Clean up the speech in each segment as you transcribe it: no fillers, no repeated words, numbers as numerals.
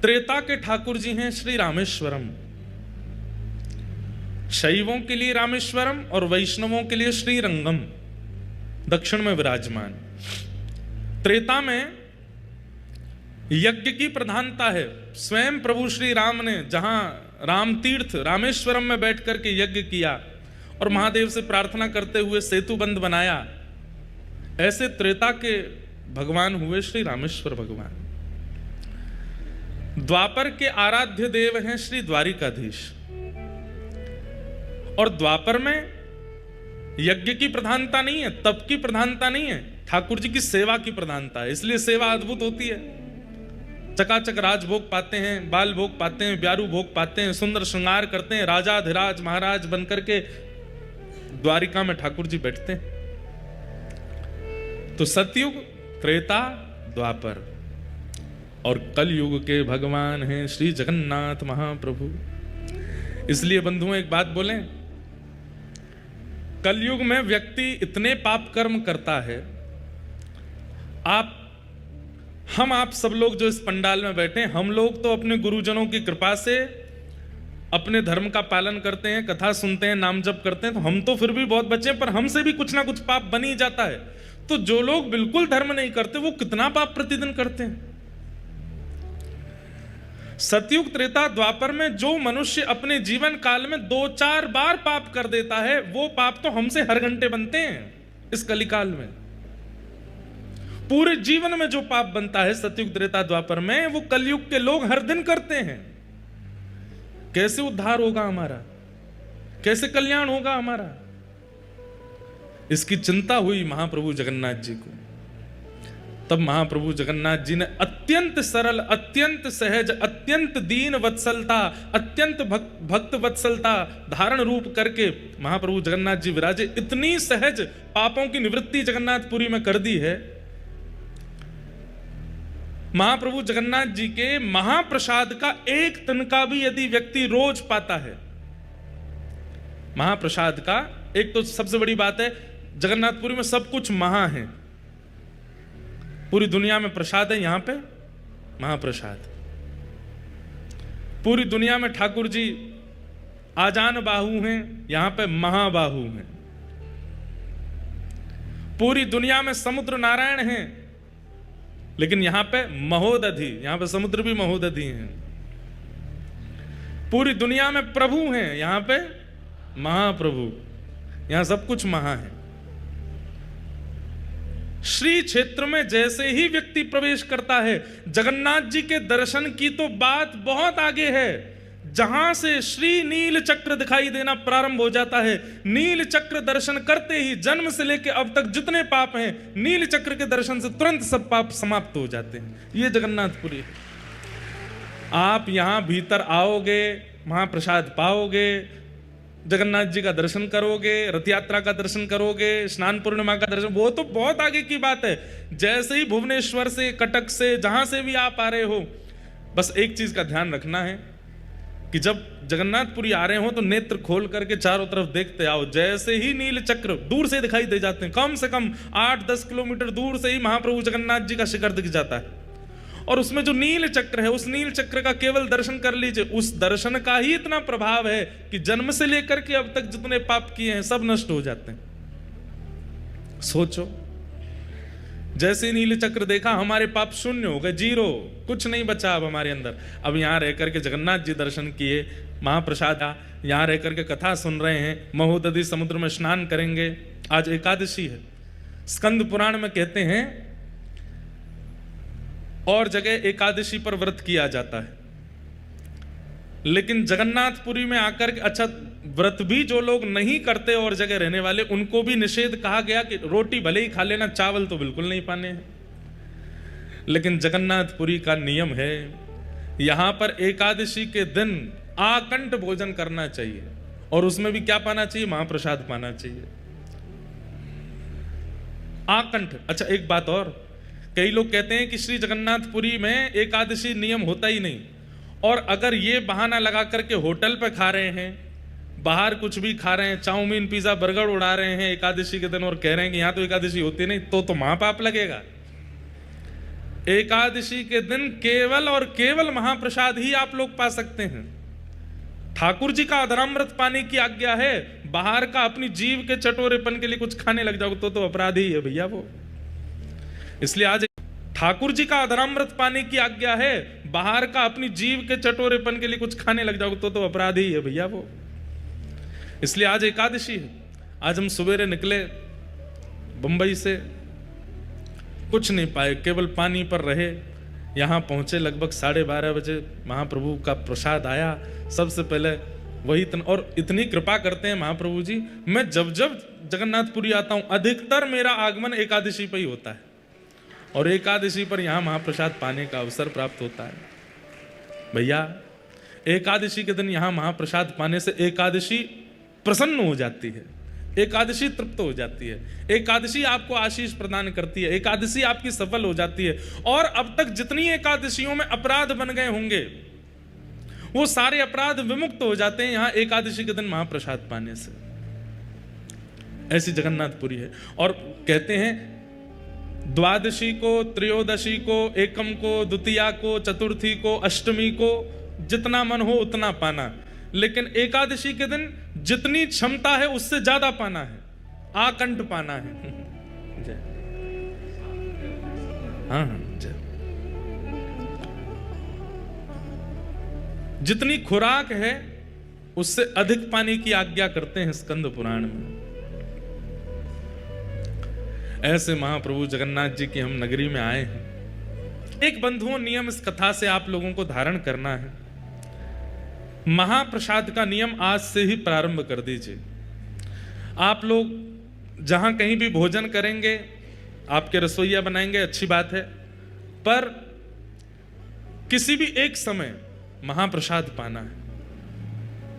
त्रेता के ठाकुर जी हैं श्री रामेश्वरम। शैवों के लिए रामेश्वरम और वैष्णवों के लिए श्रीरंगम दक्षिण में विराजमान। त्रेता में यज्ञ की प्रधानता है। स्वयं प्रभु श्री राम ने जहां राम तीर्थ रामेश्वरम में बैठ करके यज्ञ किया और महादेव से प्रार्थना करते हुए सेतु बंध बनाया, ऐसे त्रेता के भगवान हुए श्री रामेश्वर भगवान। द्वापर के आराध्य देव हैं श्री द्वारिकाधीश। और द्वापर में यज्ञ की प्रधानता नहीं है, तप की प्रधानता नहीं है, ठाकुर जी की सेवा की प्रधानता है। इसलिए सेवा अद्भुत होती है। चकाचक राजभोग पाते हैं, बाल भोग पाते हैं, ब्यारू भोग पाते हैं, सुंदर श्रृंगार करते हैं, राजाधिराज महाराज बनकर के द्वारिका में ठाकुर जी बैठते हैं। तो सतयुग, त्रेता, द्वापर और कलयुग के भगवान हैं श्री जगन्नाथ महाप्रभु। इसलिए बंधुओं एक बात बोलें, कलयुग में व्यक्ति इतने पाप कर्म करता है। आप सब लोग जो इस पंडाल में बैठे हैं, हम लोग तो अपने गुरुजनों की कृपा से अपने धर्म का पालन करते हैं, कथा सुनते हैं, नाम जप करते हैं, तो हम तो फिर भी बहुत बचे, पर हमसे भी कुछ ना कुछ पाप बन ही जाता है। तो जो लोग बिल्कुल धर्म नहीं करते वो कितना पाप प्रतिदिन करते हैं। सतयुग, त्रेता, द्वापर में जो मनुष्य अपने जीवन काल में 2-4 बार पाप कर देता है, वो पाप तो हमसे हर घंटे बनते हैं इस कलिकाल में। पूरे जीवन में जो पाप बनता है सतयुग, त्रेता, द्वापर में, वो कलयुग के लोग हर दिन करते हैं। कैसे उद्धार होगा हमारा, कैसे कल्याण होगा हमारा, इसकी चिंता हुई महाप्रभु जगन्नाथ जी को। तब महाप्रभु जगन्नाथ जी ने अत्यंत सरल, अत्यंत सहज, अत्यंत दीन वत्सलता, अत्यंत भक्त वत्सलता धारण रूप करके महाप्रभु जगन्नाथ जी विराजे। इतनी सहज पापों की निवृत्ति जगन्नाथपुरी में कर दी है। महाप्रभु जगन्नाथ जी के महाप्रसाद का एक तिनका भी यदि व्यक्ति रोज पाता है, महाप्रसाद का, एक तो सबसे बड़ी बात है जगन्नाथपुरी में सब कुछ महा है। पूरी दुनिया में प्रसाद है, यहां पे महाप्रसाद। पूरी दुनिया में ठाकुर जी आजान बाहु हैं, यहां पे महाबाहु हैं। पूरी दुनिया में समुद्र नारायण हैं, लेकिन यहां पे महोदधि, यहां पे समुद्र भी महोदधि हैं। पूरी दुनिया में प्रभु हैं, यहां पे महाप्रभु, यहां सब कुछ महा है। श्री क्षेत्र में जैसे ही व्यक्ति प्रवेश करता है, जगन्नाथ जी के दर्शन की तो बात बहुत आगे है। जहां से श्री नील चक्र दिखाई देना प्रारंभ हो जाता है, नील चक्र दर्शन करते ही जन्म से लेकर अब तक जितने पाप हैं, नील चक्र के दर्शन से तुरंत सब पाप समाप्त हो जाते हैं। ये जगन्नाथपुरी है। आप यहां भीतर आओगे, महाप्रसाद पाओगे, जगन्नाथ जी का दर्शन करोगे, रथ यात्रा का दर्शन करोगे, स्नान पूर्णिमा का दर्शन, वो तो बहुत आगे की बात है। जैसे ही भुवनेश्वर से, कटक से, जहां से भी आप आ रहे हो, बस एक चीज का ध्यान रखना है कि जब जगन्नाथपुरी आ रहे हो तो नेत्र खोल करके चारों तरफ देखते आओ। जैसे ही नील चक्र दूर से दिखाई दे जाते हैं, कम से कम 8-10 किलोमीटर दूर से ही महाप्रभु जगन्नाथ जी का शिखर दिख जाता है। और उसमें जो नील चक्र है, उस नील चक्र का केवल दर्शन कर लीजिए। उस दर्शन का ही इतना प्रभाव है कि जन्म से लेकर के अब तक जितने पाप किए हैं सब नष्ट हो जाते हैं। सोचो, जैसे नील चक्र देखा हमारे पाप शून्य हो गए, 0, कुछ नहीं बचा अब हमारे अंदर। अब यहां रह करके जगन्नाथ जी दर्शन किए, महाप्रसाद, यहां रह करके कथा सुन रहे हैं, महोदधि समुद्र में स्नान करेंगे। आज एकादशी है। स्कंद पुराण में कहते हैं और जगह एकादशी पर व्रत किया जाता है, लेकिन जगन्नाथपुरी में आकर के, अच्छा व्रत भी जो लोग नहीं करते और जगह रहने वाले, उनको भी निषेध कहा गया कि रोटी भले ही खा लेना, चावल तो बिल्कुल नहीं पाने हैं। लेकिन जगन्नाथपुरी का नियम है, यहां पर एकादशी के दिन आकंठ भोजन करना चाहिए, और उसमें भी क्या पाना चाहिए, महाप्रसाद पाना चाहिए, आकंठ। अच्छा एक बात और, कई लोग कहते हैं कि श्री जगन्नाथपुरी में एकादशी नियम होता ही नहीं, और अगर ये बहाना लगा करके होटल पे खा रहे हैं, बाहर कुछ भी खा रहे हैं, चाउमीन पिज्जा बर्गर उड़ा रहे हैं एकादशी के दिन, और कह रहे हैं कि यहां तो एकादशी होती नहीं, तो महापाप लगेगा। एकादशी के दिन केवल और केवल महाप्रसाद ही आप लोग पा सकते हैं। ठाकुर जी का अधरामृत पाने की आज्ञा है, बाहर का अपनी जीव के चटोरेपन के लिए कुछ खाने लग जाओ तो अपराध ही है भैया वो। इसलिए आज ठाकुर जी का अधरामृत पाने की आज्ञा है, बाहर का अपनी जीव के चटोरेपन के लिए कुछ खाने लग जाओ तो अपराध ही है भैया वो। इसलिए आज एकादशी है। आज हम सवेरे निकले बंबई से, कुछ नहीं पाए, केवल पानी पर रहे। यहाँ पहुंचे लगभग 12:30 बजे, महाप्रभु का प्रसाद आया। सबसे पहले वही और इतनी कृपा करते हैं महाप्रभु जी, मैं जब जब जगन्नाथपुरी आता हूँ अधिकतर मेरा आगमन एकादशी पर ही होता है, और एकादशी पर यहाँ महाप्रसाद पाने का अवसर प्राप्त होता है। भैया एकादशी के दिन यहाँ महाप्रसाद पाने से एकादशी प्रसन्न हो जाती है, एकादशी तृप्त हो जाती है, एकादशी आपको आशीष प्रदान करती है, एकादशी आपकी सफल हो जाती है। और अब तक जितनी एकादशियों में अपराध बन गए होंगे वो सारे अपराध विमुक्त हो जाते हैं यहाँ एकादशी के दिन महाप्रसाद पाने से। ऐसी जगन्नाथपुरी है। और कहते हैं द्वादशी को, त्रयोदशी को, एकम को, द्वितीया को, चतुर्थी को, अष्टमी को जितना मन हो उतना पाना, लेकिन एकादशी के दिन जितनी क्षमता है उससे ज्यादा पाना है, आकंठ पाना है। जय हाँ जय। जितनी खुराक है उससे अधिक पाने की आज्ञा करते हैं स्कंद पुराण में। ऐसे महाप्रभु जगन्नाथ जी की हम नगरी में आए हैं। एक बंधुओं नियम इस कथा से आप लोगों को धारण करना है। महाप्रसाद का नियम आज से ही प्रारंभ कर दीजिए। आप लोग जहां कहीं भी भोजन करेंगे, आपके रसोइया बनाएंगे, अच्छी बात है, पर किसी भी एक समय महाप्रसाद पाना है।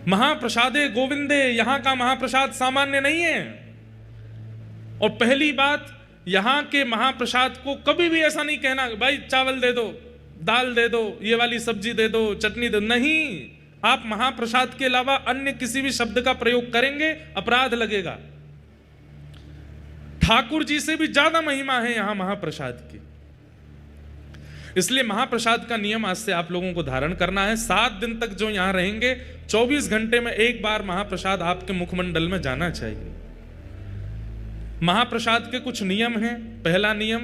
महाप्रसादे गोविंदे, यहां का महाप्रसाद सामान्य नहीं है। और पहली बात, यहां के महाप्रसाद को कभी भी ऐसा नहीं कहना भाई चावल दे दो, दाल दे दो, ये वाली सब्जी दे दो, चटनी दे दो, नहीं। आप महाप्रसाद के अलावा अन्य किसी भी शब्द का प्रयोग करेंगे अपराध लगेगा। ठाकुर जी से भी ज्यादा महिमा है यहां महाप्रसाद की। इसलिए महाप्रसाद का नियम आज से आप लोगों को धारण करना है। 7 दिन तक जो यहां रहेंगे 24 घंटे में एक बार महाप्रसाद आपके मुखमंडल में जाना चाहिए। महाप्रसाद के कुछ नियम हैं। पहला नियम,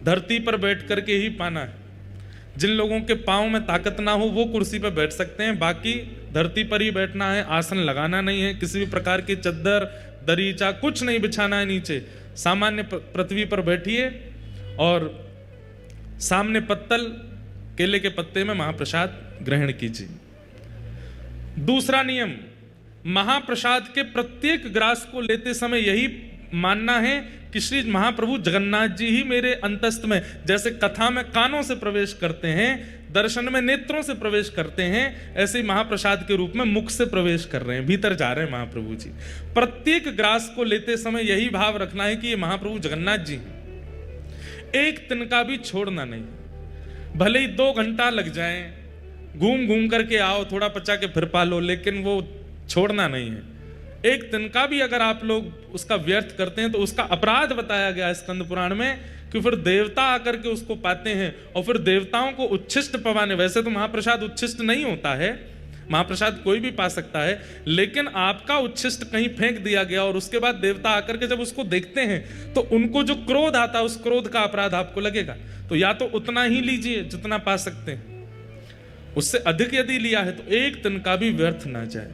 धरती पर बैठ करके ही पाना है। जिन लोगों के पांव में ताकत ना हो वो कुर्सी पर बैठ सकते हैं, बाकी धरती पर ही बैठना है। आसन लगाना नहीं है, किसी भी प्रकार की चद्दर दरीचा कुछ नहीं बिछाना है नीचे। सामान्य पृथ्वी पर बैठिए और सामने पत्तल केले के पत्ते में महाप्रसाद ग्रहण कीजिए। दूसरा नियम, महाप्रसाद के प्रत्येक ग्रास को लेते समय यही मानना है कि श्री महाप्रभु जगन्नाथ जी ही मेरे अंतस्थ में, जैसे कथा में कानों से प्रवेश करते हैं, दर्शन में नेत्रों से प्रवेश करते हैं, ऐसे ही महाप्रसाद के रूप में मुख से प्रवेश कर रहे हैं, भीतर जा रहे हैं महाप्रभु जी। प्रत्येक ग्रास को लेते समय यही भाव रखना है कि ये महाप्रभु जगन्नाथ जी हैं। एक तिनका भी छोड़ना नहीं। भले ही 2 घंटा लग जाए, घूम घूम करके आओ, थोड़ा पचा के फिर पालो, लेकिन वो छोड़ना नहीं है। एक तिनका भी अगर आप लोग उसका व्यर्थ करते हैं तो उसका अपराध बताया गया स्कंद पुराण में कि फिर देवता आकर के उसको पाते हैं और फिर देवताओं को उच्छिष्ट पवाने। वैसे तो महाप्रसाद उच्छिष्ट नहीं होता है, महाप्रसाद कोई भी पा सकता है, लेकिन आपका उच्छिष्ट कहीं फेंक दिया गया और उसके बाद देवता आकर के जब उसको देखते हैं तो उनको जो क्रोध आता है उस क्रोध का अपराध आपको लगेगा। तो या तो उतना ही लीजिए जितना पा सकते हैं, उससे अधिक यदि लिया है तो एक तिनका भी व्यर्थ ना जाए।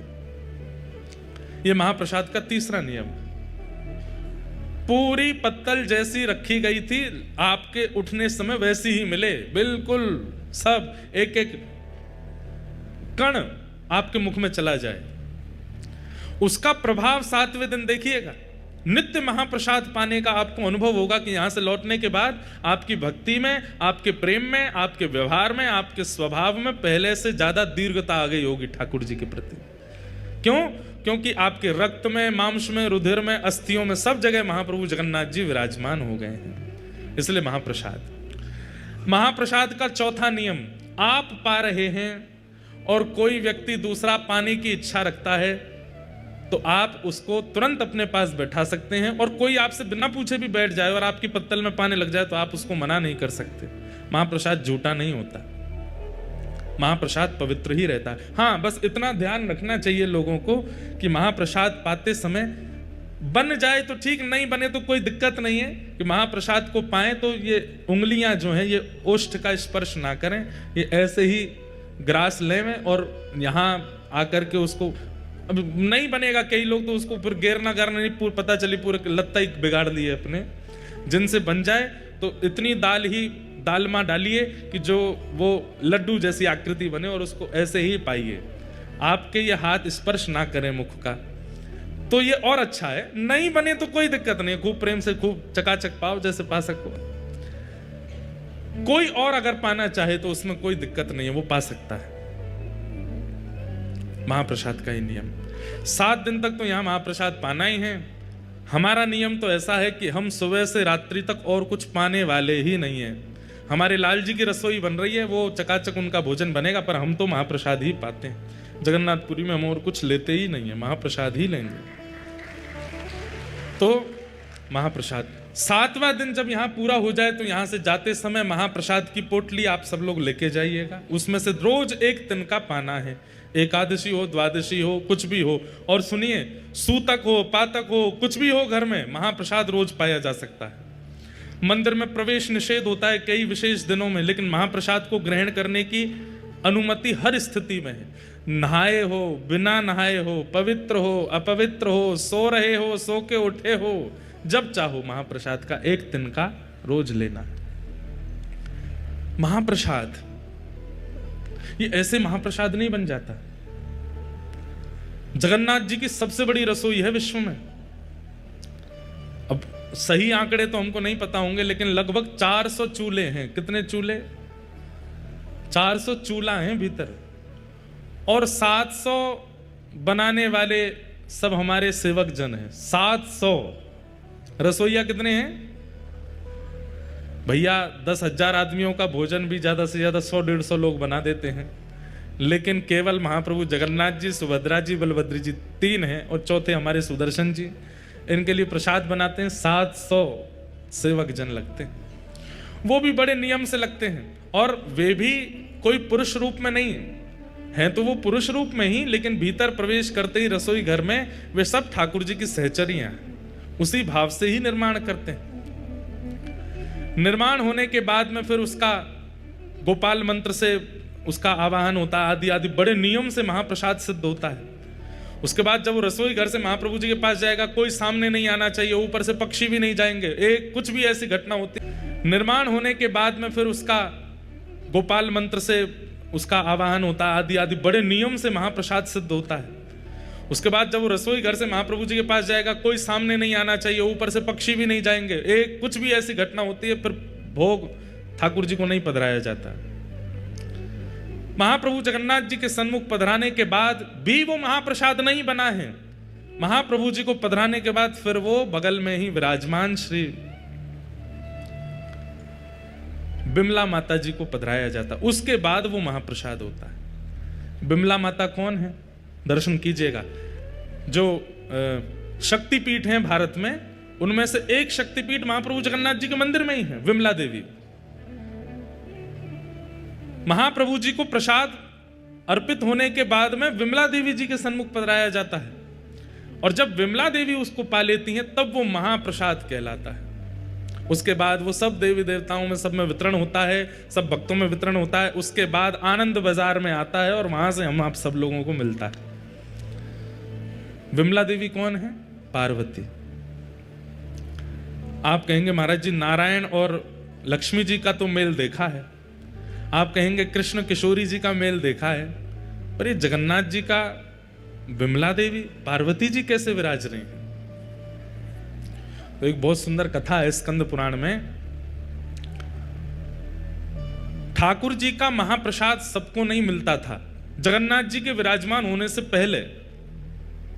यह महाप्रसाद का तीसरा नियम। पूरी पत्तल जैसी रखी गई थी आपके उठने समय वैसी ही मिले, बिल्कुल सब एक एक कण आपके मुख में चला जाए। उसका प्रभाव 7वें दिन देखिएगा। नित्य महाप्रसाद पाने का आपको अनुभव होगा कि यहां से लौटने के बाद आपकी भक्ति में, आपके प्रेम में, आपके व्यवहार में, आपके स्वभाव में पहले से ज्यादा दीर्घता आ गई होगी ठाकुर जी के प्रति। क्यों? क्योंकि आपके रक्त में, मांस में, रुधिर में, अस्थियों में, सब जगह महाप्रभु जगन्नाथ जी विराजमान हो गए हैं। इसलिए महाप्रसाद का चौथा नियम, आप पा रहे हैं और कोई व्यक्ति दूसरा पाने की इच्छा रखता है तो आप उसको तुरंत अपने पास बैठा सकते हैं, और कोई आपसे बिना पूछे भी बैठ जाए और आपकी पत्तल में पानी लग जाए तो आप उसको मना नहीं कर सकते। महाप्रसाद झूठा नहीं होता, महाप्रसाद पवित्र ही रहता है। हाँ, बस इतना ध्यान रखना चाहिए लोगों को कि महाप्रसाद पाते समय बन जाए तो ठीक, नहीं बने तो कोई दिक्कत नहीं है, कि महाप्रसाद को पाएं तो ये उंगलियां जो हैं ये ओष्ठ का स्पर्श ना करें, ये ऐसे ही ग्रास लें और यहाँ आकर के उसको, अब नहीं बनेगा, कई लोग तो उसको फिर गेरना करना नहीं, पता चली पूरे लत्ता ही बिगाड़ लिए अपने। जिनसे बन जाए तो इतनी दाल माँ डालिए कि जो वो लड्डू जैसी आकृति बने, और उसको ऐसे ही पाइए, आपके ये हाथ स्पर्श ना करें मुख का, तो ये और अच्छा है। नहीं बने तो कोई दिक्कत नहीं, खूब प्रेम से खूब चकाचक पाओ जैसे पा सको। कोई और अगर पाना चाहे तो उसमें कोई दिक्कत नहीं है, वो पा सकता है। महाप्रसाद का ही नियम, 7 दिन तक तो यहां महाप्रसाद पाना ही है। हमारा नियम तो ऐसा है कि हम सुबह से रात्रि तक और कुछ पाने वाले ही नहीं है। हमारे लाल जी की रसोई बन रही है, वो चकाचक उनका भोजन बनेगा, पर हम तो महाप्रसाद ही पाते हैं। जगन्नाथपुरी में हम और कुछ लेते ही नहीं है, महाप्रसाद ही लेंगे। तो महाप्रसाद 7वां दिन जब यहाँ पूरा हो जाए तो यहाँ से जाते समय महाप्रसाद की पोटली आप सब लोग लेके जाइएगा। उसमें से रोज एक तिनका पाना है, एकादशी हो, द्वादशी हो, कुछ भी हो। और सुनिए, सूतक हो, पातक हो, कुछ भी हो, घर में महाप्रसाद रोज पाया जा सकता है। मंदिर में प्रवेश निषेध होता है कई विशेष दिनों में, लेकिन महाप्रसाद को ग्रहण करने की अनुमति हर स्थिति में है। नहाए हो, बिना नहाए हो, पवित्र हो, अपवित्र हो, सो रहे हो, सो के उठे हो, जब चाहो महाप्रसाद का एक तिनका रोज लेना है। महाप्रसाद ये ऐसे महाप्रसाद नहीं बन जाता। जगन्नाथ जी की सबसे बड़ी रसोई है विश्व में। अब सही आंकड़े तो हमको नहीं पता होंगे, लेकिन लगभग 400 चूल्हे हैं। कितने चूल्हे? 400 चूल्हा हैं भीतर, और 700 बनाने वाले सब हमारे सेवक जन हैं। 700 रसोईया कितने हैं भैया? 10,000 आदमियों का भोजन भी ज्यादा से ज्यादा 100-150 लोग बना देते हैं, लेकिन केवल महाप्रभु जगन्नाथ जी, सुभद्रा जी, बलभद्र जी 3 हैं, और चौथे हमारे सुदर्शन जी। इनके लिए प्रसाद बनाते हैं। 700 सेवक जन लगते हैं, वो भी बड़े नियम से लगते हैं, और वे भी कोई पुरुष रूप में नहीं हैं, तो वो पुरुष रूप में ही, लेकिन भीतर प्रवेश करते ही रसोई घर में वे सब ठाकुर जी की सहचरियां हैं, उसी भाव से ही निर्माण करते हैं। निर्माण होने के बाद में फिर उसका गोपाल मंत्र से उसका आवाहन होता है, आदि आदि बड़े नियम से महाप्रसाद सिद्ध होता है। उसके बाद जब वो रसोई घर से महाप्रभु जी के पास जाएगा, कोई सामने नहीं आना चाहिए, ऊपर से पक्षी भी नहीं जाएंगे, एक कुछ भी ऐसी घटना होती है। निर्माण होने के बाद में फिर उसका गोपाल मंत्र से उसका आवाहन होता है, आदि आदि बड़े नियम से महाप्रसाद सिद्ध होता है। उसके बाद जब वो रसोई घर से महाप्रभु जी के पास जाएगा, कोई सामने नहीं आना चाहिए, ऊपर से पक्षी भी नहीं जाएंगे, एक कुछ भी ऐसी घटना होती है, फिर भोग ठाकुर जी को नहीं पधराया जाता। महाप्रभु जगन्नाथ जी के सन्मुख पधराने के बाद भी वो महाप्रसाद नहीं बना है। महाप्रभु जी को पधराने के बाद फिर वो बगल में ही विराजमान श्री बिमला माता जी को पधराया जाता, उसके बाद वो महाप्रसाद होता है। बिमला माता कौन है? दर्शन कीजिएगा। जो शक्तिपीठ हैं भारत में, उनमें से एक शक्तिपीठ महाप्रभु जगन्नाथ जी के मंदिर में ही है, विमला देवी। महाप्रभु जी को प्रसाद अर्पित होने के बाद में विमला देवी जी के सन्मुख पधराया जाता है, और जब विमला देवी उसको पा लेती हैं तब वो महाप्रसाद कहलाता है। उसके बाद वो सब देवी देवताओं में सब में वितरण होता है, सब भक्तों में वितरण होता है। उसके बाद आनंद बाजार में आता है और वहां से हम आप सब लोगों को मिलता है। विमला देवी कौन है? पार्वती। आप कहेंगे महाराज जी नारायण और लक्ष्मी जी का तो मेल देखा है, आप कहेंगे कृष्ण किशोरी जी का मेल देखा है, पर ये जगन्नाथ जी का विमला देवी पार्वती जी कैसे विराज रही हैं? तो एक बहुत सुंदर कथा है स्कंद पुराण में। ठाकुर जी का महाप्रसाद सबको नहीं मिलता था जगन्नाथ जी के विराजमान होने से पहले।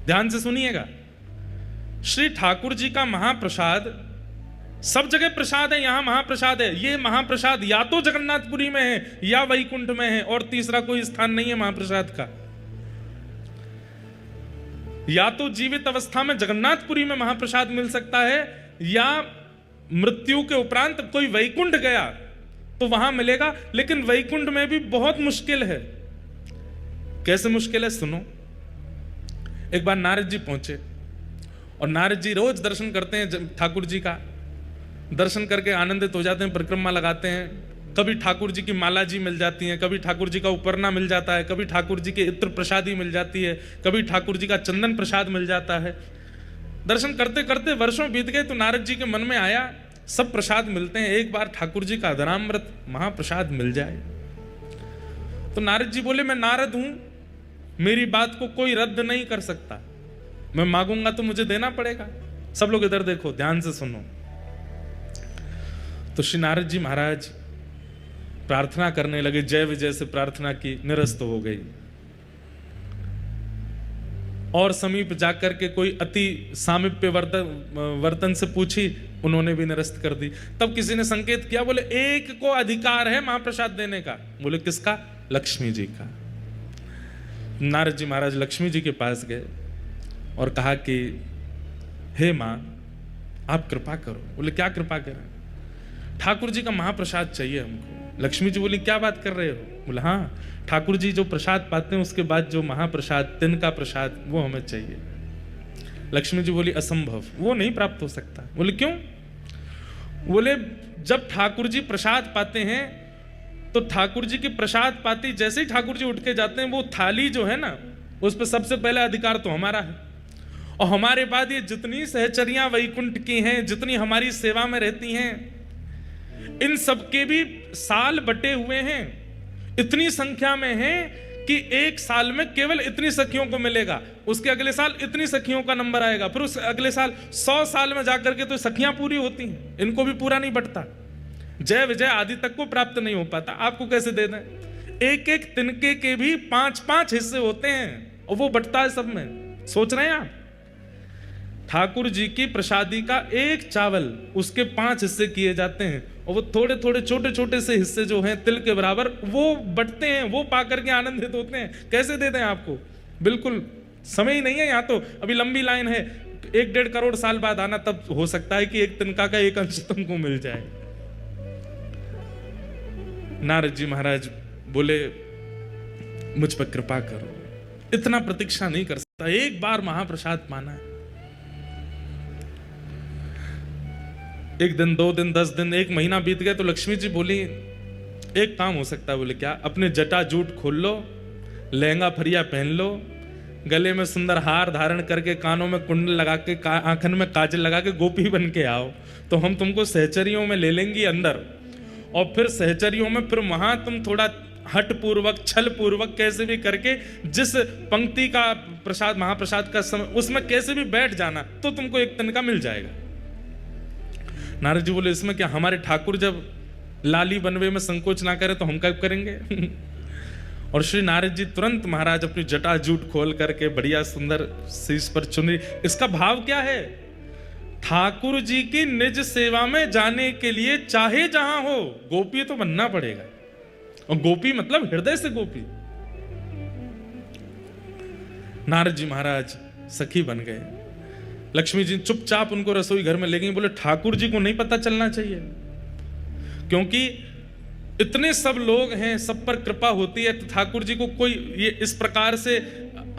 ध्यान से सुनिएगा, श्री ठाकुर जी का महाप्रसाद सब जगह प्रसाद है, यहां महाप्रसाद है। ये महाप्रसाद या तो जगन्नाथपुरी में है या वैकुंठ में है, और तीसरा कोई स्थान नहीं है महाप्रसाद का। या तो जीवित अवस्था में जगन्नाथपुरी में महाप्रसाद मिल सकता है, या मृत्यु के उपरांत कोई वैकुंठ गया तो वहां मिलेगा, लेकिन वैकुंठ में भी बहुत मुश्किल है। कैसे मुश्किल है सुनो। एक बार नारद जी पहुंचे, और नारद जी रोज दर्शन करते हैं ठाकुर जी का, दर्शन करके आनंदित हो जाते हैं, परिक्रमा लगाते हैं। कभी ठाकुर जी की माला जी मिल जाती है, कभी ठाकुर जी का उपरना मिल जाता है, कभी ठाकुर जी के इत्र प्रसादी मिल जाती है, कभी ठाकुर जी का चंदन प्रसाद मिल जाता है। दर्शन करते करते वर्षों बीत गए तो नारद जी के मन में आया सब प्रसाद मिलते हैं, एक बार ठाकुर जी का अधरामृत महाप्रसाद मिल जाए। तो नारद जी बोले मैं नारद हूं, मेरी बात को कोई रद्द नहीं कर सकता, मैं मांगूंगा तो मुझे देना पड़ेगा। सब लोग इधर देखो, ध्यान से सुनो। तो श्री नारद जी महाराज प्रार्थना करने लगे, जय विजय से प्रार्थना की, निरस्त हो गई। और समीप जाकर के कोई अति सामीप्य वर्तन से पूछी, उन्होंने भी निरस्त कर दी। तब किसी ने संकेत किया, बोले एक को अधिकार है महाप्रसाद देने का। बोले किसका? लक्ष्मी जी का। नारद जी महाराज लक्ष्मी जी के पास गए और कहा कि हे मां, आप कृपा करो। बोले क्या कृपा करें? ठाकुर जी का महाप्रसाद चाहिए हमको। लक्ष्मी जी बोली क्या बात कर रहे हो? बोले हाँ, ठाकुर जी जो प्रसाद पाते हैं उसके बाद जो महाप्रसाद, तिनका प्रसाद, वो हमें चाहिए। लक्ष्मी जी बोली असंभव, वो नहीं प्राप्त हो सकता। बोले क्यों? बोले जब ठाकुर जी प्रसाद पाते हैं तो ठाकुर जी की प्रसाद पाती जैसे ही ठाकुर जी उठ के जाते हैं, वो थाली जो है ना, उस पर सबसे पहले अधिकार तो हमारा है। और हमारे बाद ये जितनी सहचरियां वैकुंठ की हैं, जितनी हमारी सेवा में रहती हैं, इन सबके भी साल बटे हुए हैं, इतनी संख्या में हैं कि एक साल में केवल इतनी सखियों को मिलेगा, उसके अगले साल इतनी सखियों का नंबर आएगा, फिर उस अगले साल 100 साल में जाकर के तो सखियां पूरी होती हैं, इनको भी पूरा नहीं बटता। जय विजय आदि तक को प्राप्त नहीं हो पाता, आपको कैसे दे दें? एक एक तिनके के भी 5-5 हिस्से होते हैं और वो बटता है सब में। सोच रहे हैं आप? ठाकुर जी की प्रसादी का एक चावल, उसके 5 हिस्से किए जाते हैं, और वो थोड़े थोड़े छोटे छोटे से हिस्से जो हैं तिल के बराबर, वो बटते हैं, वो पाकर के आनंदित होते हैं। कैसे दे दें आपको? बिल्कुल समय ही नहीं है। यहाँ तो अभी लंबी लाइन है, 1-1.5 करोड़ साल बाद आना, तब हो सकता है कि एक तिनका का एक अंश तुमको मिल जाए। नारद जी महाराज बोले मुझ पर कृपा करो, इतना प्रतीक्षा नहीं कर सकता, एक बार महाप्रसाद पाना है। 1 दिन, 2 दिन, 10 दिन, 1 महीना बीत गए तो लक्ष्मी जी बोली एक काम हो सकता है। बोले क्या? अपने जटा जूट खोल लो, लहंगा फरिया पहन लो, गले में सुंदर हार धारण करके, कानों में कुंडल लगा के, आंखन में काजल लगा के गोपी बन के आओ, तो हम तुमको सहचरियों में ले लेंगी अंदर, और फिर सहचरियों में फिर वहां तुम थोड़ा हट पूर्वक, छल पूर्वक, कैसे भी करके जिस पंक्ति का प्रसाद, महाप्रसाद का समय, उसमें कैसे भी बैठ जाना, तो तुमको एक तिनका मिल जाएगा। नारद जी बोले इसमें क्या, हमारे ठाकुर जब लाली बनवे में संकोच ना करे तो हम कब करेंगे? और श्री नारद जी तुरंत महाराज अपनी जटा जूट खोल करके बढ़िया सुंदर शीश पर चुनरी। इसका भाव क्या है? ठाकुर जी की निज सेवा में जाने के लिए चाहे जहां हो, गोपी तो बनना पड़ेगा। और गोपी मतलब हृदय से गोपी। नारद जी महाराज सखी बन गए। लक्ष्मी जी चुपचाप उनको रसोई घर में ले गई। बोले ठाकुर जी को नहीं पता चलना चाहिए, क्योंकि इतने सब लोग हैं, सब पर कृपा होती है, तो ठाकुर जी को कोई ये इस प्रकार से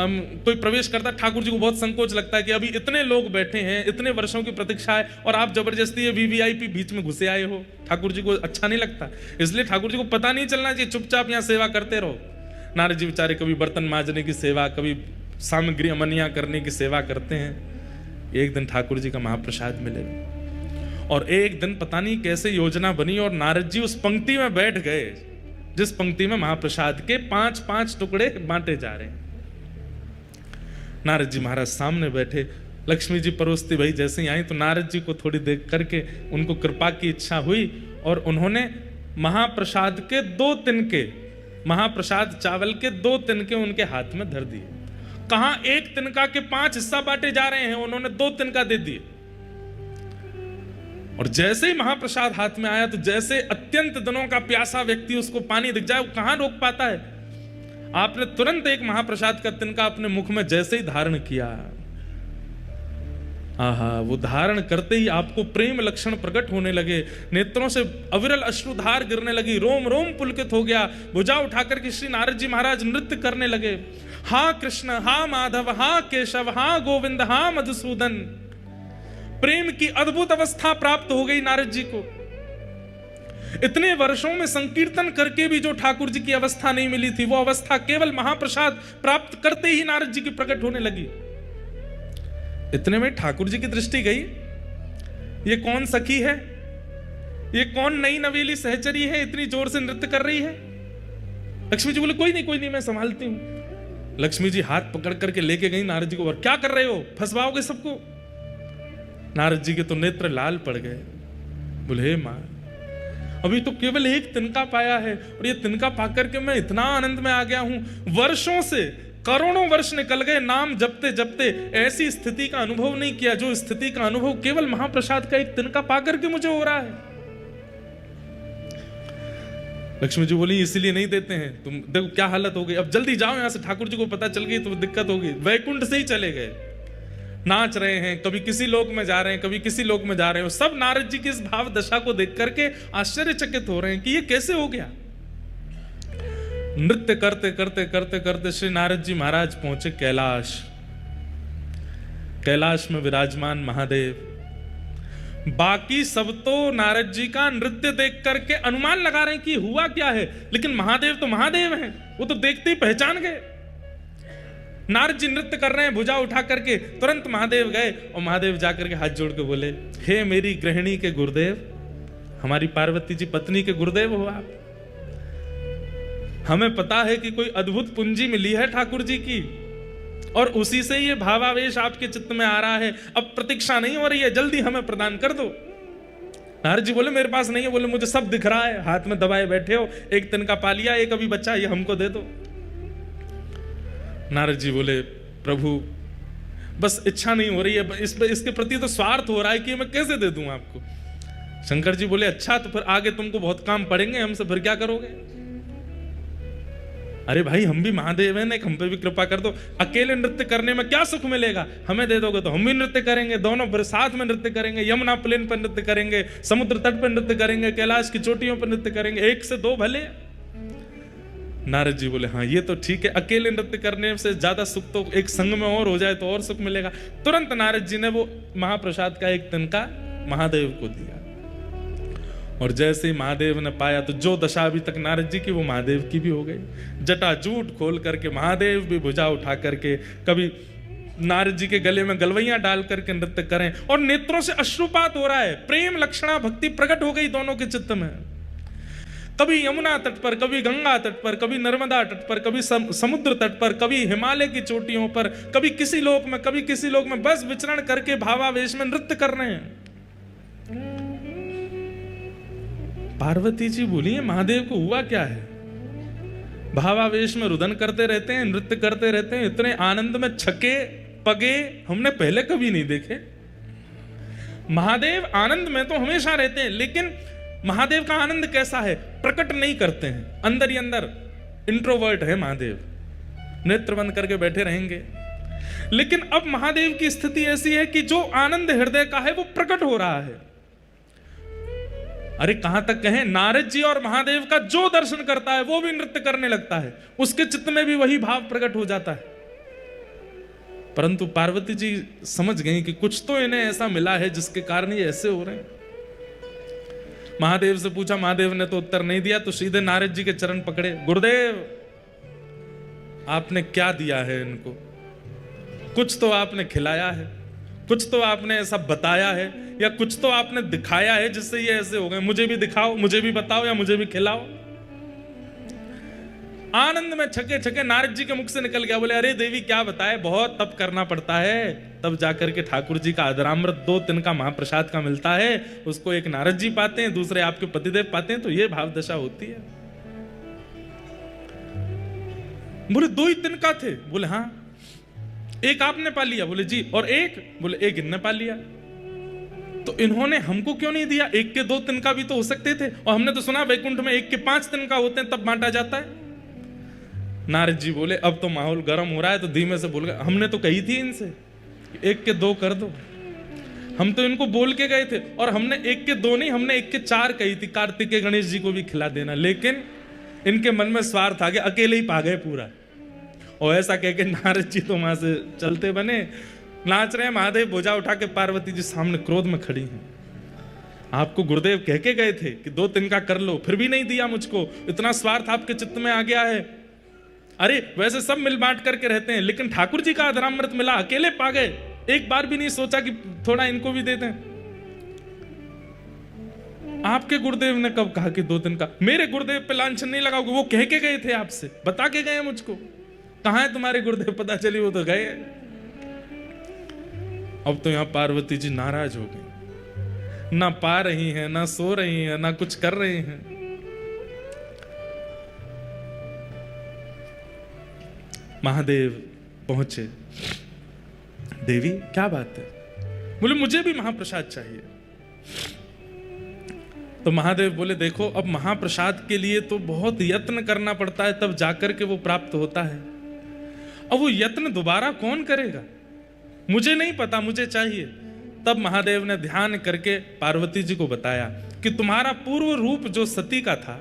कोई प्रवेश करता, ठाकुर जी को बहुत संकोच लगता है कि अभी इतने लोग बैठे हैं, इतने वर्षों की प्रतीक्षा है, और आप जबरदस्ती ये वीवीआईपी बीच में घुसे आए हो। ठाकुर जी को अच्छा नहीं लगता, इसलिए ठाकुर जी को पता नहीं चलना चाहिए, चुपचाप यहाँ सेवा करते रहो। नारद जी बेचारे कभी बर्तन मांजने की सेवा, कभी सामग्री अमनिया करने की सेवा करते हैं। एक दिन ठाकुर जी का महाप्रसाद मिले, और एक दिन पता नहीं कैसे योजना बनी और नारद जी उस पंक्ति में बैठ गए जिस पंक्ति में महाप्रसाद के 5-5 टुकड़े बांटे जा रहे हैं। नारद जी महाराज सामने बैठे, लक्ष्मी जी परोसती भाई जैसे ही आई तो नारद जी को थोड़ी देख करके उनको कृपा की इच्छा हुई, और उन्होंने महाप्रसाद के 2 तिनके, महाप्रसाद चावल के 2 तिनके उनके हाथ में धर दिए। कहां एक तिनका के 5 हिस्सा बांटे जा रहे हैं, उन्होंने 2 तिनका दे दिए। और जैसे ही महाप्रसाद हाथ में आया तो जैसे अत्यंत दिनों का प्यासा व्यक्ति उसको पानी दिख जाए, वो कहां रोक पाता है। आपने तुरंत एक महाप्रसाद का तिनका अपने मुख में जैसे ही धारण किया, आहा, वो धारण करते ही आपको प्रेम लक्षण प्रकट होने लगे, नेत्रों से अविरल अश्रुधार गिरने लगी, रोम रोम पुलकित हो गया। भुजा उठाकर के श्री नारद जी महाराज नृत्य करने लगे। हा कृष्ण, हा माधव, हा केशव, हा गोविंद, हा मधुसूदन। प्रेम की अद्भुत अवस्था प्राप्त हो गई नारद जी को। इतने वर्षों में संकीर्तन करके भी जो ठाकुर जी की अवस्था नहीं मिली थी, वो अवस्था केवल महाप्रसाद प्राप्त करते ही नारद जी की प्रकट होने लगी। इतने में ठाकुर जी की दृष्टि गई, ये कौन सखी है, ये कौन नई नवेली सहचरी है, इतनी जोर से नृत्य कर रही है। लक्ष्मी जी बोले कोई नहीं, मैं संभालती हूं। लक्ष्मी जी हाथ पकड़ करके लेके गई नारद जी को, और क्या कर रहे हो, फंसवाओगे सबको। नारद जी के तो नेत्र लाल पड़ गए। बोले हे मां, अभी तो केवल एक तिनका पाया है, और ये तिनका पाकर के मैं इतना आनंद में आ गया हूं। वर्षों से, करोड़ों वर्ष निकल गए, नाम जपते जपते ऐसी स्थिति का अनुभव नहीं किया जो स्थिति का अनुभव केवल महाप्रसाद का एक तिनका पाकर के मुझे हो रहा है। लक्ष्मी जी बोली इसलिए नहीं देते हैं, तुम देखो क्या हालत हो गई, अब जल्दी जाओ यहां से, ठाकुर जी को पता चल गई तो दिक्कत होगी। वैकुंठ से ही चले गए, नाच रहे हैं, कभी किसी लोक में जा रहे हैं, कभी किसी लोक में जा रहे हैं। सब नारद जी की इस भाव दशा को देख करके आश्चर्यचकित हो रहे हैं कि ये कैसे हो गया। नृत्य करते करते करते करते श्री नारद जी महाराज पहुंचे कैलाश। कैलाश में विराजमान महादेव। बाकी सब तो नारद जी का नृत्य देख करके अनुमान लगा रहे हैं कि हुआ क्या है, लेकिन महादेव तो महादेव हैं, वो तो देखते ही पहचान गए। नारद जी नृत्य कर रहे हैं, भुजा उठा करके, तुरंत महादेव गए और महादेव जाकर के हाथ जोड़ के बोले, हे मेरी गृहिणी के गुरुदेव, हमारी पार्वती जी पत्नी के गुरुदेव हो आप। हमें पता है कि कोई अद्भुत पूंजी मिली है ठाकुर जी की, और उसी से ये भावावेश आपके चित्त में आ रहा है। अब प्रतीक्षा नहीं हो रही है, जल्दी हमें प्रदान कर दो। नारद जी बोले मेरे पास नहीं है। बोले मुझे सब दिख रहा है, हाथ में दबाए बैठे हो, एक तिनका पा लिया, एक अभी बच्चा, ये हमको दे दो। नारद जी बोले प्रभु बस इच्छा नहीं हो रही है, इसके प्रति तो स्वार्थ हो रहा है कि मैं कैसे दे दूं आपको। शंकर जी बोले अच्छा, तो फिर आगे तुमको बहुत काम पड़ेंगे हमसे, फिर क्या करोगे। अरे भाई हम भी महादेव हैं, एक हम पे भी कृपा कर दो। अकेले नृत्य करने में क्या सुख मिलेगा, हमें दे दोगे तो हम भी नृत्य करेंगे, दोनों फिर साथ में नृत्य करेंगे, यमुना प्लेन पर नृत्य करेंगे, समुद्र तट पर नृत्य करेंगे, कैलाश की चोटियों पर नृत्य करेंगे, एक से दो भले। नारद जी बोले हाँ ये तो ठीक है, अकेले नृत्य करने से ज्यादा सुख तो एक संग में और हो जाए तो और सुख मिलेगा। तुरंत नारद जी ने वो महाप्रसाद का एक तिनका महादेव को दिया, और जैसे ही महादेव ने पाया तो जो दशा अभी तक नारद जी की वो महादेव की भी हो गई। जटाजूट खोल करके महादेव भी भुजा उठा करके कभी नारद जी के गले में गलवैयां डाल करके नृत्य करें, और नेत्रों से अश्रुपात हो रहा है, प्रेम लक्षणा भक्ति प्रकट हो गई दोनों के चित्त में। कभी यमुना तट पर, कभी गंगा तट पर, कभी नर्मदा तट पर, कभी समुद्र तट पर, कभी हिमालय की चोटियों पर, कभी किसी लोक में, कभी किसी लोक में, बस विचरण करके भावावेश में नृत्य कर रहे हैं। पार्वती जी बोली महादेव को हुआ क्या है, भावावेश में रुदन करते रहते हैं, नृत्य करते रहते हैं, इतने आनंद में छके पगे हमने पहले कभी नहीं देखे। महादेव आनंद में तो हमेशा रहते हैं, लेकिन महादेव का आनंद कैसा है, प्रकट नहीं करते हैं, अंदर ही अंदर इंट्रोवर्ट है महादेव, नेत्र बंद करके बैठे रहेंगे। लेकिन अब महादेव की स्थिति ऐसी है कि जो आनंद हृदय का है वो प्रकट हो रहा है। अरे कहां तक कहें, नारद जी और महादेव का जो दर्शन करता है वो भी नृत्य करने लगता है, उसके चित्त में भी वही भाव प्रकट हो जाता है। परंतु पार्वती जी समझ गई कि कुछ तो इन्हें ऐसा मिला है जिसके कारण ये ऐसे हो रहे हैं। महादेव से पूछा, महादेव ने तो उत्तर नहीं दिया, तो सीधे नारद जी के चरण पकड़े, गुरुदेव आपने क्या दिया है इनको, कुछ तो आपने खिलाया है, कुछ तो आपने ऐसा बताया है, या कुछ तो आपने दिखाया है जिससे ये ऐसे हो गए। मुझे भी दिखाओ, मुझे भी बताओ, या मुझे भी खिलाओ। आनंद में छके छके नारद जी के मुख से निकल गया, बोले अरे देवी क्या बताए, बहुत तप करना पड़ता है, तब जाकर के ठाकुर जी का अधरामृत 2 तिनका महाप्रसाद का मिलता है, उसको एक नारद जी पाते हैं, दूसरे आपके पतिदेव पाते हैं, तो ये भाव दशा होती है। बोले 2 ही तिनका थे, बोले हाँ। एक आपने पा लिया, बोले जी, और एक, बोले एक इनने पा लिया। तो इन्होंने हमको क्यों नहीं दिया, एक के 2 तिनका भी तो हो सकते थे, और हमने तो सुना वैकुंठ में 1 के 5 तिनका होते हैं तब बांटा जाता है। नारद जी बोले अब तो माहौल गर्म हो रहा है, तो धीमे से बोल गए, हमने तो कही थी इनसे 1 के 2 कर दो, हम तो इनको बोल के गए थे, और हमने एक के दो नहीं, हमने एक के चार कही थी, कार्तिकेय गणेश जी को भी खिला देना, लेकिन इनके मन में स्वार्थ आ गया, अकेले ही पा गए पूरा। और ऐसा कह के नारद जी तो वहां से चलते बने, नाच रहे हैं, महादेव भुजा उठा के पार्वती जी सामने क्रोध में खड़ी हैं। आपको गुरुदेव कह के गए थे कि 2 तिनका कर लो, फिर भी नहीं दिया मुझको, इतना स्वार्थ आपके चित्त में आ गया है। अरे वैसे सब मिल बांट करके रहते हैं, लेकिन ठाकुर जी का अधरामृत मिला, अकेले पा गए, एक बार भी नहीं सोचा कि थोड़ा इनको भी दे दें। आपके गुरुदेव ने कब कहा कि 2 दिन का? मेरे गुरुदेव पे लांछन नहीं लगाओगे, वो कह के गए थे आपसे, बता के गए मुझको। कहां है तुम्हारे गुरुदेव? पता चली वो तो गए। अब तो यहां पार्वती जी नाराज हो गई, ना पा रही हैं, ना सो रही हैं, ना कुछ कर रही हैं। महादेव पहुंचे, देवी क्या बात है? बोले मुझे भी महाप्रसाद चाहिए। तो महादेव बोले देखो, अब महाप्रसाद के लिए तो बहुत यत्न करना पड़ता है, तब जाकर के वो प्राप्त होता है। अब वो यत्न दोबारा कौन करेगा? मुझे नहीं पता, मुझे चाहिए। तब महादेव ने ध्यान करके पार्वती जी को बताया कि तुम्हारा पूर्व रूप जो सती का था,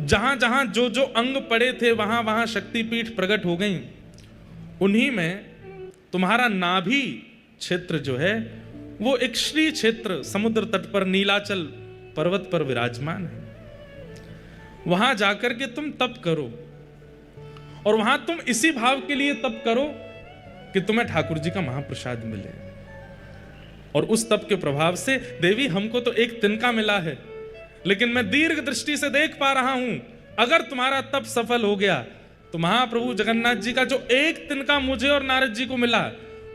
जहां जहां जो जो अंग पड़े थे वहां वहां शक्तिपीठ प्रकट हो गई। उन्हीं में तुम्हारा नाभि क्षेत्र जो है वो एक श्री क्षेत्र समुद्र तट पर नीलाचल पर्वत पर विराजमान है। वहां जाकर के तुम तप करो, और वहां तुम इसी भाव के लिए तप करो कि तुम्हें ठाकुर जी का महाप्रसाद मिले। और उस तप के प्रभाव से देवी हमको तो एक तिनका मिला है, लेकिन मैं दीर्घ दृष्टि से देख पा रहा हूं, अगर तुम्हारा तप सफल हो गया तो महाप्रभु जगन्नाथ जी का जो एक तिनका मुझे और नारद जी को मिला,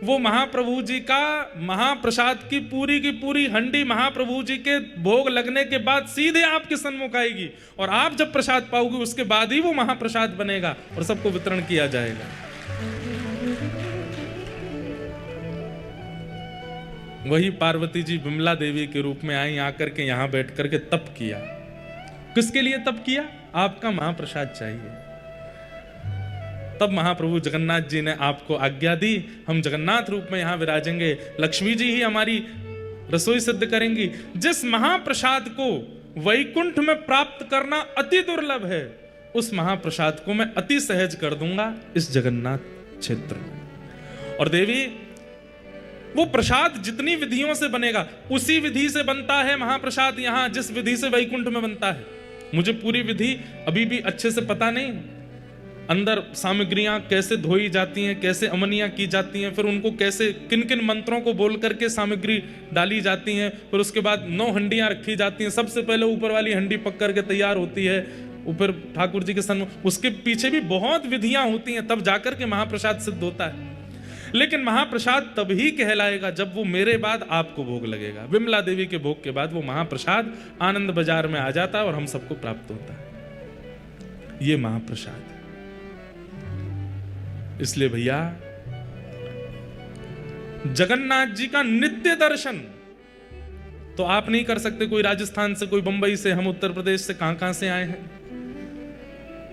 वो महाप्रभु जी का महाप्रसाद की पूरी हंडी महाप्रभु जी के भोग लगने के बाद सीधे आपके सन्मुख आएगी, और आप जब प्रसाद पाओगे उसके बाद ही वो महाप्रसाद बनेगा और सबको वितरण किया जाएगा। वही पार्वती जी विमला देवी के रूप में आई, आकर के यहां बैठ करके तप किया। किसके लिए तप किया? आपका महाप्रसाद चाहिए। तब महाप्रभु जगन्नाथ जी ने आपको आज्ञा दी, हम जगन्नाथ रूप में यहां विराजेंगे, लक्ष्मी जी ही हमारी रसोई सिद्ध करेंगी। जिस महाप्रसाद को वैकुंठ में प्राप्त करना अति दुर्लभ है, उस महाप्रसाद को मैं अति सहज कर दूंगा इस जगन्नाथ क्षेत्र में। और देवी वो प्रसाद जितनी विधियों से बनेगा उसी विधि से बनता है महाप्रसाद यहां, जिस विधि से वैकुंठ में बनता है। मुझे पूरी विधि अभी भी अच्छे से पता नहीं, अंदर सामग्रियां कैसे धोई जाती हैं, कैसे अमनियां की जाती हैं, फिर उनको कैसे किन किन मंत्रों को बोल करके सामग्री डाली जाती हैं, फिर उसके बाद 9 हंडियां रखी जाती हैं। सबसे पहले ऊपर वाली हंडी पक करके तैयार होती है ऊपर ठाकुर जी के सन्मुख, उसके पीछे भी बहुत विधियां होती हैं, तब जाकर के महाप्रसाद सिद्ध होता है। लेकिन महाप्रसाद तभी कहलाएगा जब वो मेरे बाद आपको भोग लगेगा। विमला देवी के भोग के बाद वो महाप्रसाद आनंद बाजार में आ जाता है और हम सबको प्राप्त होता है। ये महाप्रसाद है। इसलिए भैया जगन्नाथ जी का नित्य दर्शन तो आप नहीं कर सकते। कोई राजस्थान से, कोई बंबई से, हम उत्तर प्रदेश से, कहां से आए हैं।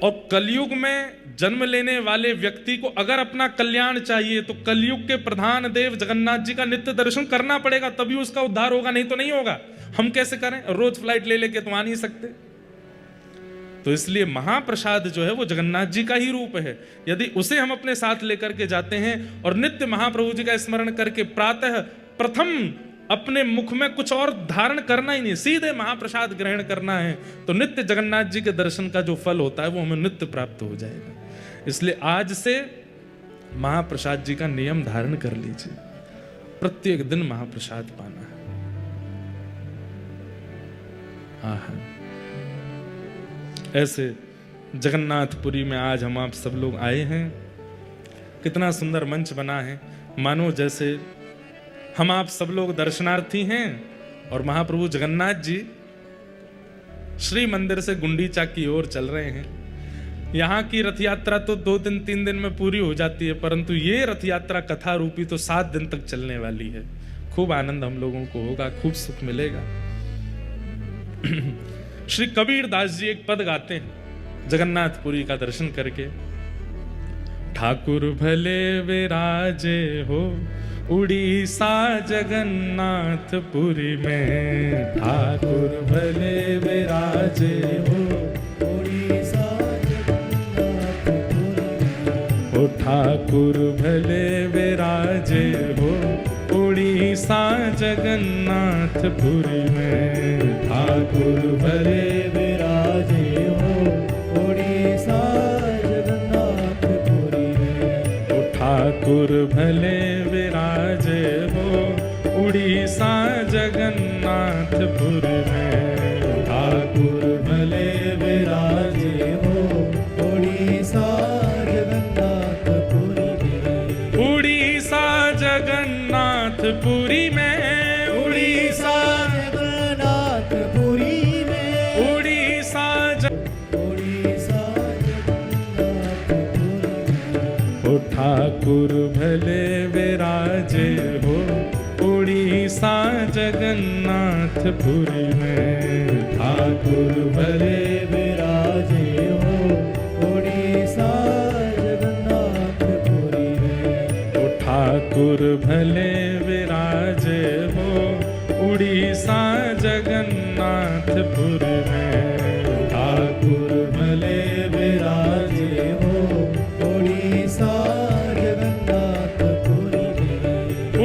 और कलयुग में जन्म लेने वाले व्यक्ति को अगर अपना कल्याण चाहिए तो कलयुग के प्रधान देव जगन्नाथ जी का नित्य दर्शन करना पड़ेगा, तभी उसका उद्धार होगा, नहीं तो नहीं होगा। हम कैसे करें? रोज फ्लाइट ले लेके तो आ नहीं सकते। तो इसलिए महाप्रसाद जो है वो जगन्नाथ जी का ही रूप है। यदि उसे हम अपने साथ लेकर के जाते हैं और नित्य महाप्रभु जी का स्मरण करके प्रातः प्रथम अपने मुख में कुछ और धारण करना ही नहीं, सीधे महाप्रसाद ग्रहण करना है, तो नित्य जगन्नाथ जी के दर्शन का जो फल होता है वो हमें नित्य प्राप्त हो जाएगा। इसलिए आज से महाप्रसाद जी का नियम धारण कर लीजिए, प्रत्येक दिन महाप्रसाद पाना है। आहा, ऐसे जगन्नाथपुरी में आज हम आप सब लोग आए हैं। कितना सुंदर मंच बना है, मानो जैसे हम आप सब लोग दर्शनार्थी हैं और महाप्रभु जगन्नाथ जी श्री मंदिर से गुंडीचा की ओर चल रहे हैं। यहाँ की रथ यात्रा तो 2 दिन 3 दिन में पूरी हो जाती है, परंतु ये रथ यात्रा कथा रूपी तो 7 दिन तक चलने वाली है। खूब आनंद हम लोगों को होगा, खूब सुख मिलेगा। श्री कबीर दास जी एक पद गाते हैं जगन्नाथपुरी का दर्शन करके। ठाकुर भले विराजे हो उड़ीसा जगन्नाथपुरी में ठाकुर भले विराजे हो। उड़ीसा ओ ठाकुर भले विराजे हो उड़ीसा जगन्नाथपुरी में। ठाकुर भले विराजे हो उड़ीसा जगन्नाथपुरी में। ओ ठाकुर भले विराजे हो उड़ीसा जगन्नाथपुरी में। ठाकुर भले विराजे हो उड़ीसा जगन्नाथपुरी में। उड़ीसा जगन्नाथपुरी में। उड़ीसा जगन्नाथपुरी में। उड़ीसा उड़ीसा जगन्नाथपुरी में। ओ ठाकुर भले विराजे हो उड़ीसा जगन्नाथपुरी में। ठाकुर भले विराजे हो उड़ीसा जगन्नाथपुरी में। ओ ठाकुर भले विराजे हो उड़ीसा जगन्नाथपुरी में। ठाकुर भले विराजे हो उड़ीसा जगन्नाथपुरी में।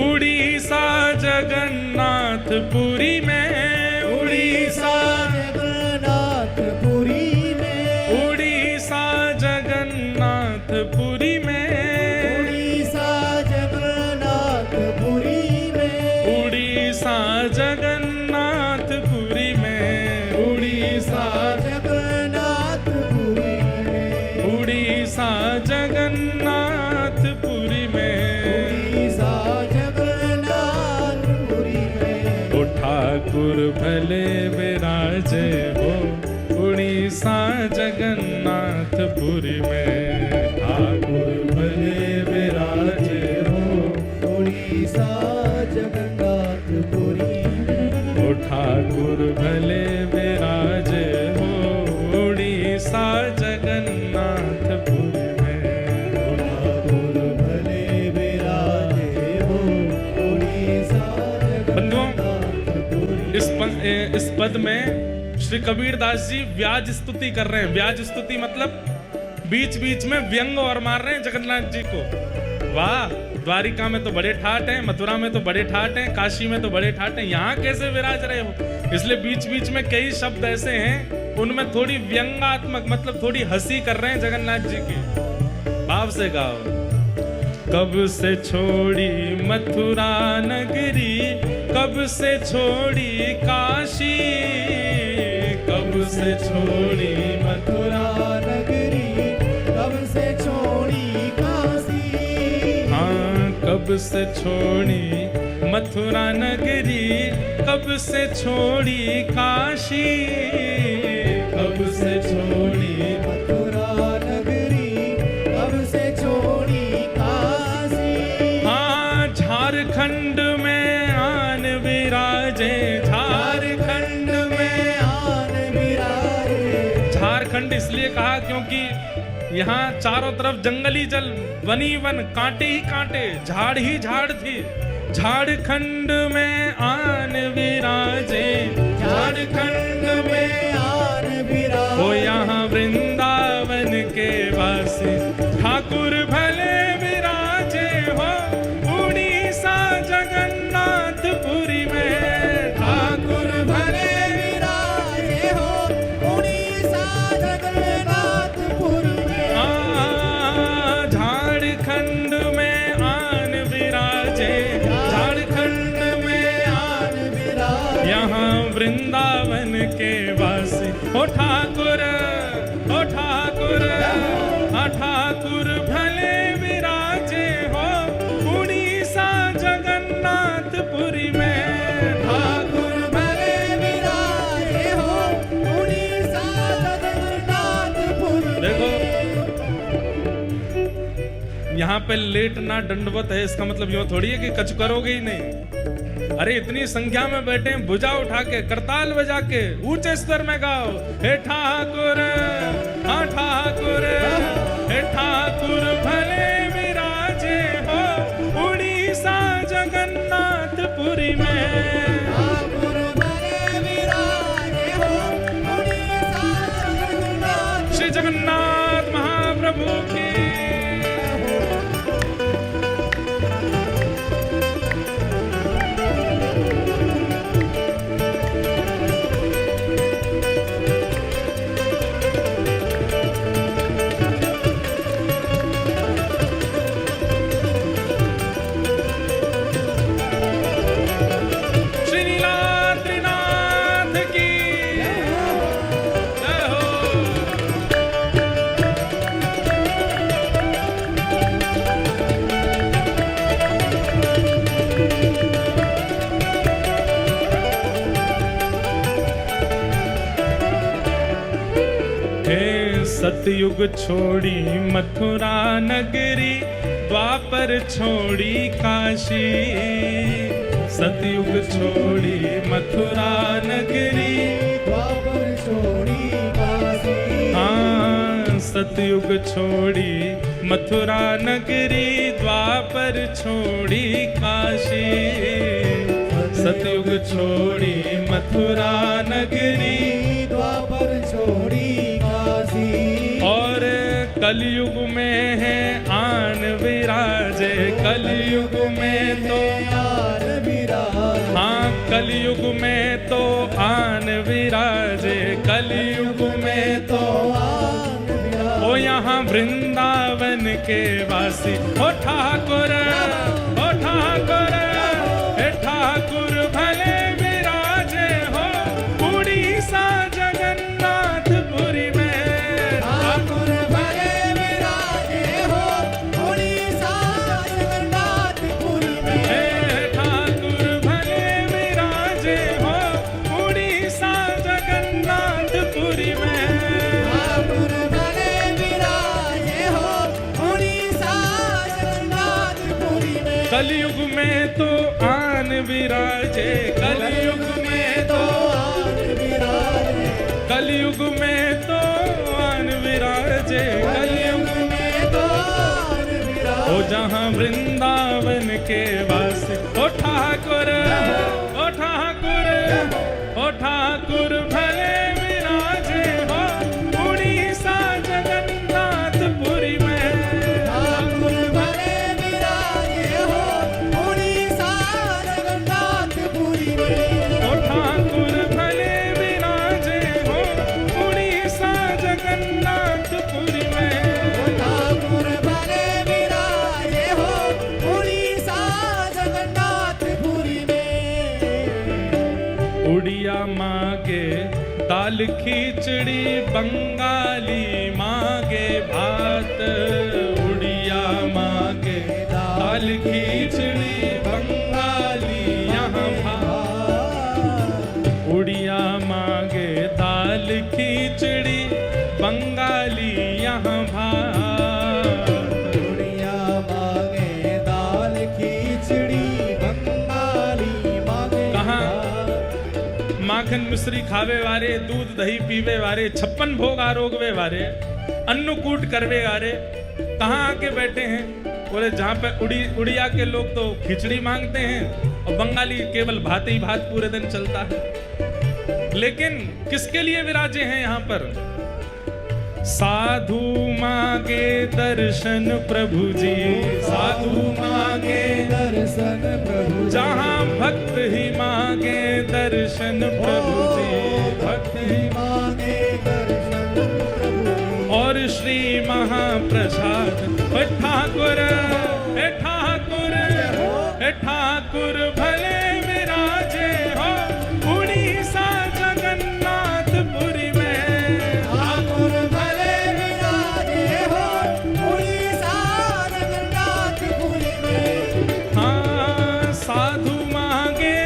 उड़ीसा जगन्नाथपुरी में। उड़ीसा जगन्नाथपुरी में। उड़ीसा जगन्नाथपुरी में। उड़ीसा जगन्नाथपुरी में। उड़ीसा जगन्नाथपुरी में। उड़ीसा जगन्नाथपुरी में। उड़ीसा जगन्नाथपुरी में। उड़ीसा जगन्नाथपुरी में। ओ ठाकुर भले विराजे हो उड़ीसा जगन्नाथपुरी में। ठाकुर भले विराजे हो उड़ीसा जगन्नाथपुरी में। ओ ठाकुर भले विराजे हो उड़ीसा जगन्नाथपुरी में। ठाकुर भले विराजे हो उड़ीसा जगन्नाथपुरी। इस पद में श्री कबीरदास जी व्याज स्तुति कर रहे हैं। व्याज स्तुति मतलब बीच बीच में व्यंग और मार रहे हैं जगन्नाथ जी को। वाह, द्वारिका में तो बड़े ठाट हैं, मथुरा में तो बड़े ठाट हैं, काशी में तो बड़े ठाट हैं, यहाँ कैसे विराज रहे हो। इसलिए बीच बीच में कई शब्द ऐसे हैं उनमें थोड़ी व्यंगात्मक मतलब थोड़ी हंसी कर रहे हैं जगन्नाथ जी की। भाव से गाओ। कब से छोड़ी मथुरा नगरी, कब से छोड़ी काशी, कब से छोड़ी मथुरा नगरी, कब से छोड़ी काशी। हाँ, कब से छोड़ी मथुरा नगरी, कब से छोड़ी काशी, कब से छोड़ी मथुरा नगरी, कब से छोड़ी काशी। हाँ, झारखंड में आन विराजे, झारखंड में आन विराजे। झारखंड इसलिए कहा क्योंकि यहाँ चारों तरफ जंगली जल, वन ही वन, कांटे ही कांटे, झाड़ ही झाड़ थी। झारखंड में आन विराजे, झारखंड में आन विराजे। हो यहाँ वृंदावन के वासी ठाकुर भले विराजे हो उड़ीसा जगन्नाथपुरी में। ठाकुर भले विराजे हो उड़ीसा जगन्नाथपुरी में। झारखंड में आन विराजे, झारखंड में आन विराजे। यहाँ वृंदावन के वासी ओ ठाकुर, ओ ठाकुर, ठाकुर भले विराजे हो उड़ीसा जगन्नाथपुरी में। ठाकुर भले विराजे हो उड़ीसा जगन्नाथपुरी में। देखो यहाँ पे लेटना दंडवत है, इसका मतलब यूं थोड़ी है कि कच करोगे ही नहीं। अरे इतनी संख्या में बैठे हैं, भुजा उठा के, करताल बजा के, ऊंचे स्वर में गाओ, हे ठाकुर, हाँ ठाकुर, हे ठाकुर भले विराजे हो उड़ीसा प्रभु की। सतयुग छोड़ी मथुरा नगरी, द्वापर छोड़ी काशी। सतयुग छोड़ी मथुरा नगरी, द्वापर छोड़ी काशी। हाँ, सतयुग छोड़ी मथुरा नगरी, द्वापर छोड़ी काशी। सतयुग छोड़ी मथुरा नगरी, द्वापर छोड़ी काशी। और कलयुग में है आन विराजे, कलयुग में तो आन विराजे। हाँ, कलयुग में तो आन विराजे, कलयुग में तो आन विराजे। ओ यहाँ वृंदावन के वासी, ओ ठाकुर, ओ ठाकुर, हे ठाकुर भले विराजे हो उड़ीसा जगन्नाथपुरी में। ठाकुर भले विराजे हो उड़ीसा जगन्नाथपुरी में। हे ठाकुर भले विराजे हो उड़ीसा जगन्नाथपुरी में। ठाकुर भले विराजे हो उड़ीसा जगन्नाथपुरी में। कलयुग में तो आन विराजे, कलयुग में तो आन विराजे। कलयुग में तो आन विराजे, कलयुग में तो आन विराजे। ओ जहाँ वृंदावन के वासी, ओ ठाकुर, ओ ठाकुर, ओ ठाकुर भले विराजे हो उड़ीसा जगन्नाथपुरी में। ठाकुर भले विराजे हो उड़ीसा जगन्नाथपुरी में। ओ ठाकुर भले विराजे हो उड़ीसा जगन्नाथपुरी में। ठाकुर भले विराजे हो उड़ीसा जगन्नाथपुरी में। उड़िया मांगे दाल खिचड़ी, बंगाली मांगे भात। उड़िया मांगे दाल खिचड़ी, बंगाली यहाँ भात। उड़िया मांगे दाल खिचड़ी, बंगाली यहाँ भात। उड़िया मांगे दाल खिचड़ी, बंगाली मांगे कहाँ? माखन मिश्री खावे वारे, दूध दही पीवे वारे, 56 भोग आरोगवे वारे, अन्नकूट करवे वारे कहाँ आके बैठे हैं? बोले जहाँ पे उड़िया के लोग तो खिचड़ी मांगते हैं और बंगाली केवल भात ही भात पूरे दिन चलता है। लेकिन किसके लिए विराजे हैं यहाँ पर? साधु मांगे दर्शन प्रभु जी, साधु मांगे दर्शन प्रभु जी। जहाँ भक्त ही मांगे दर्शन प्रभु जी, भक्त ही मांगे दर्शन प्रभु जी। और श्री महाप्रसाद। हे ठाकुर, हे ठाकुर, हे ठाकुर भले विराजे हो उड़ीसा जगन्नाथपुरी में। ठाकुर भले विराजे हो उड़ीसा जगन्नाथपुरी में। हाँ, साधु मांगे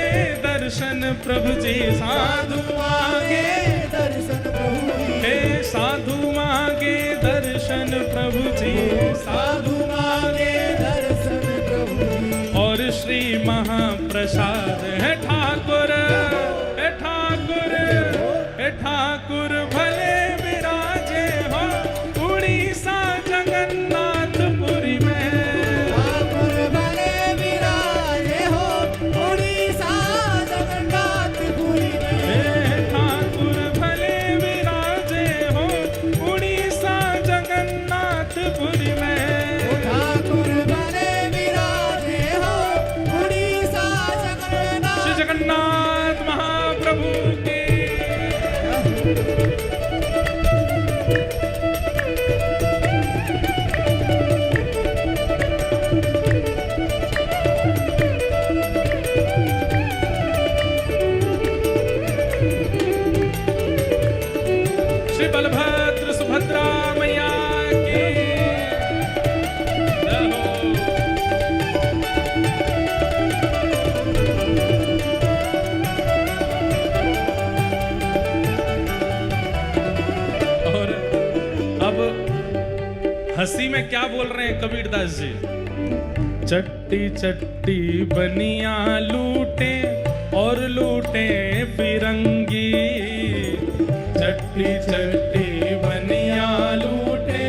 दर्शन प्रभु जी, साधु मांगे दर्शन प्रभु जी। हे साधु मांगे दर्शन प्रभु जी, साधु मांगे दर्शन प्रभु जी। और श्री महाप्रसाद। है ठाकुर, हे ठाकुर, हे ठाकुर भले विराजे हो उड़ीसा जगन्नाथपुरी में। ठाकुर भले विराजे हो उड़ीसा जगन्नाथपुरी में। हे ठाकुर भले विराजे हो उड़ीसा जगन्नाथ हंसी में क्या बोल रहे हैं कबीरदास जी? चट्टी चट्टी बनिया लूटे और लूटे फिरंगी, चट्टी चट्टी बनिया लूटे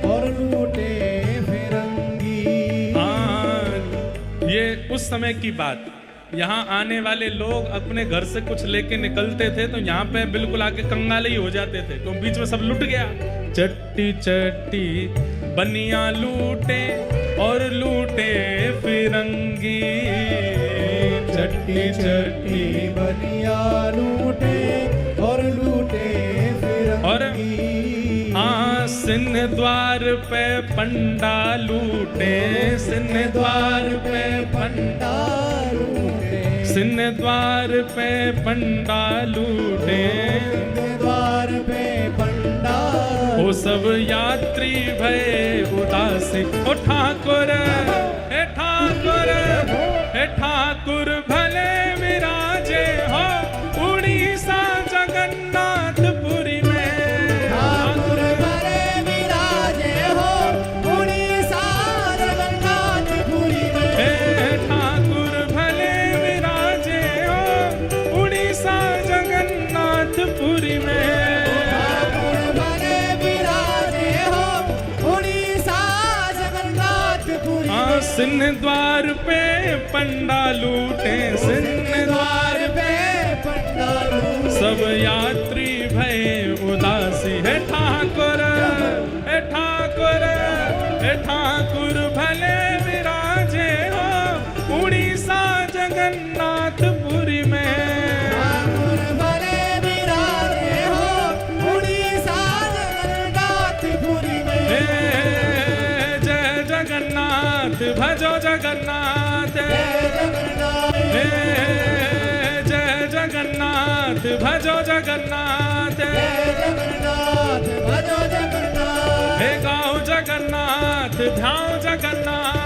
और लूटे फिरंगी। हाँ, ये उस समय की बात। यहाँ आने वाले लोग अपने घर से कुछ लेके निकलते थे तो यहाँ पे बिल्कुल आके कंगाल ही हो जाते थे, तो बीच में सब लुट गया। चट्टी चट्टी बनिया लूटे और लूटे फिरंगी, चट्टी चट्टी बनिया लूटे और लूटे फिरंगी। हाँ, सिंह द्वार पे पंडा लूटे, सिंह द्वार पे पंडा लूटे, सिंह द्वार पे पंडा लूटे, द्वार पे पंडा वो सब यात्री भय उदासी। ओ ठाकुर, हे ठाकुर, हे ठाकुर भले विराजे हो उड़ीसा जगन्नाथपुरी में। ठाकुर भले विराजे हो उड़ीसा जगन्नाथपुरी में। हे ठाकुर भले विराजे हो उड़ीसा जगन्नाथपुरी में। ठाकुर भले विराजे हो उड़ीसा जगन्नाथपुरी में। हाँ, सिंह द्वार पे पंडा लूटे, सिंह द्वार पे पंडा लूटे, सब यात्री भय उदासी। है ठाकुर, हे ठाकुर, हे ठाकुर भले विराजे हो उड़ीसा जगन्नाथपुरी में। ठाकुर भले विराजे हो उड़ीसा जगन्नाथपुरी में। हे जय जगन्नाथ, भजो जगन्नाथ, जय जगन्नाथ, हे जय जगन्नाथ, भजो जगन्नाथ, जय जगन्नाथ, भजो जगन्नाथ। हे गाओ जगन्नाथ, ध्याओ जगन्नाथ,